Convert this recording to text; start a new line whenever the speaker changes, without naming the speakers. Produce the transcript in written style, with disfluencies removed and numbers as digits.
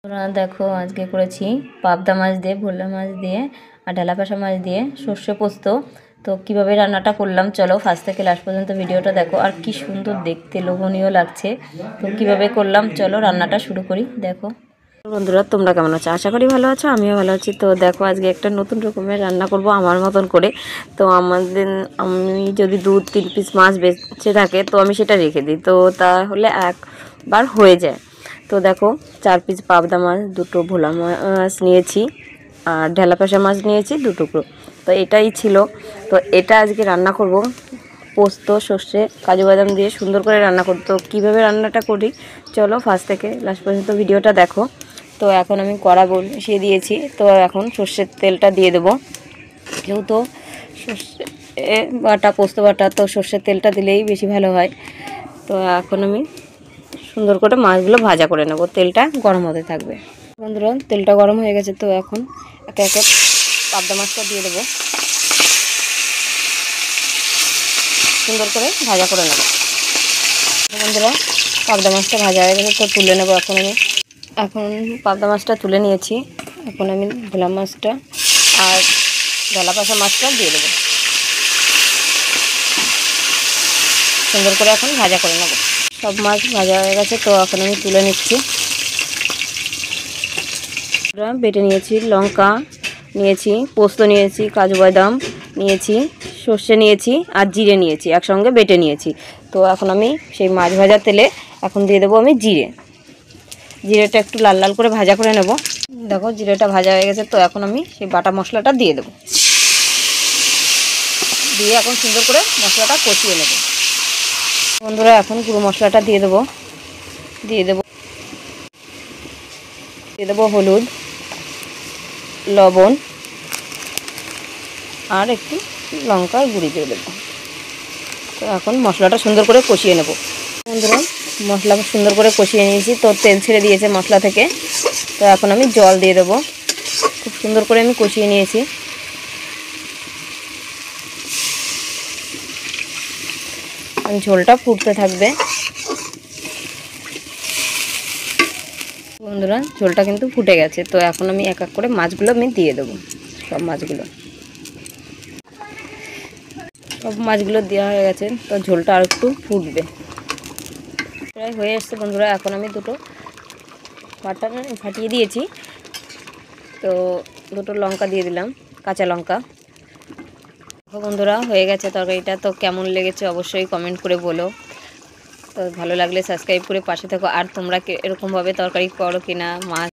তোমরা দেখো আজকে করেছি পাবদা মাছ দিয়ে, ভোলা মাছ দিয়ে আর ঢেলাপাশা মাছ দিয়ে সর্ষে পোস্ত। তো কিভাবে রান্নাটা করলাম চলো ফার্স্ট থেকে লাস্ট পর্যন্ত ভিডিওটা দেখো। আর কি সুন্দর দেখতে, লোভনীয় লাগছে। তো কিভাবে করলাম চলো রান্নাটা শুরু করি। দেখো বন্ধুরা, তোমরা কেমন আছো? আশা করি ভালো আছো, আমিও ভালো আছি। তো দেখো আজকে একটা নতুন রকমের রান্না করব আমার মতন করে। তো আমি যদি 2-3 পিস মাছ বেঁচে থাকে তো আমি সেটা রেখে দিই, তো তাহলে একবার হয়ে যায়। তো দেখো 4 পিস পাবদা মাছ, 2টো ভোলা মাছ নিয়েছি আর ঢেলাপাশা মাছ নিয়েছি 2 টুকরো। তো এটাই ছিল। তো এটা আজকে রান্না করব পোস্ত, সর্ষে, কাজু বাদাম দিয়ে সুন্দর করে রান্না করব। তো কীভাবে রান্নাটা করি চলো ফার্স্ট থেকে লাস্ট পর্যন্ত ভিডিওটা দেখো। তো এখন আমি কড়া বসিয়ে দিয়েছি। তো এখন সর্ষের তেলটা দিয়ে দেবো। যেহেতু সর্ষে বাটা, পোস্ত বাটা, তো সর্ষের তেলটা দিলেই বেশি ভালো হয়। তো এখন আমি সুন্দর করে মাছগুলো ভাজা করে নেব, তেলটা গরম হতে থাকবে। বন্ধুরা তেলটা গরম হয়ে গেছে, তো এখন একে একে পাবদা মাছটা দিয়ে দেবো, সুন্দর করে ভাজা করে নেব। বন্ধুরা পাবদা মাছটা ভাজা হয়ে গেছে, তো তুলে নেব। এখন পাবদা মাছটা তুলে নিয়েছি। এখন আমি ভোলা মাছটা আর ঢেলাপাশা মাছটা দিয়ে দেবো, সুন্দর করে এখন ভাজা করে নেব। সব মাছ ভাজা হয়ে গেছে, তো এখন আমি তুলে নিচ্ছি। বেটে নিয়েছি, লঙ্কা নিয়েছি, পোস্ত নিয়েছি, কাজু বাদাম নিয়েছি, সর্ষে নিয়েছি আর জিরে নিয়েছি, একসঙ্গে বেটে নিয়েছি। তো এখন আমি সেই মাছ ভাজা তেলে এখন দিয়ে দেবো আমি জিরেটা একটু লাল লাল করে ভাজা করে নেব। দেখো জিরেটা ভাজা হয়ে গেছে, তো এখন আমি সেই বাটা মশলাটা দিয়ে দেবো। দিয়ে এখন সুন্দর করে মশলাটা কষিয়ে নেব। বন্ধুরা এখন গুঁড়ো মশলাটা দিয়ে দেবো হলুদ, লবণ আর একটু লঙ্কার গুঁড়ি দিয়ে দেবো। তো এখন মশলাটা সুন্দর করে কষিয়ে নেব। বন্ধুরা মশলা সুন্দর করে কষিয়ে নিয়েছি, তো তেল ছেড়ে দিয়েছে মশলা থেকে। তো এখন আমি জল দিয়ে দেবো। খুব সুন্দর করে আমি কষিয়ে নিয়েছি। ঝোলটা ফুটতে থাকবে। বন্ধুরা ঝোলটা কিন্তু ফুটে গেছে, তো এখন আমি এক এক করে মাছগুলো আমি দিয়ে দেবো। সব মাছগুলো দেওয়া হয়ে গেছে, তো ঝোলটা আর একটু ফুটবে। প্রায় হয়ে এসছে বন্ধুরা। এখন আমি 2টো বাটা ফাটিয়ে দিয়েছি, তো 2টো লঙ্কা দিয়ে দিলাম, কাঁচা লঙ্কা। বন্ধুরা হয়ে গেছে তরকারিটা। তো কেমন লেগেছে অবশ্যই কমেন্ট করে বলো। তো ভালো লাগলে সাবস্ক্রাইব করে পাশে থাকো। আর তোমরা এরকমভাবে তরকারি করো কিনা, মাছ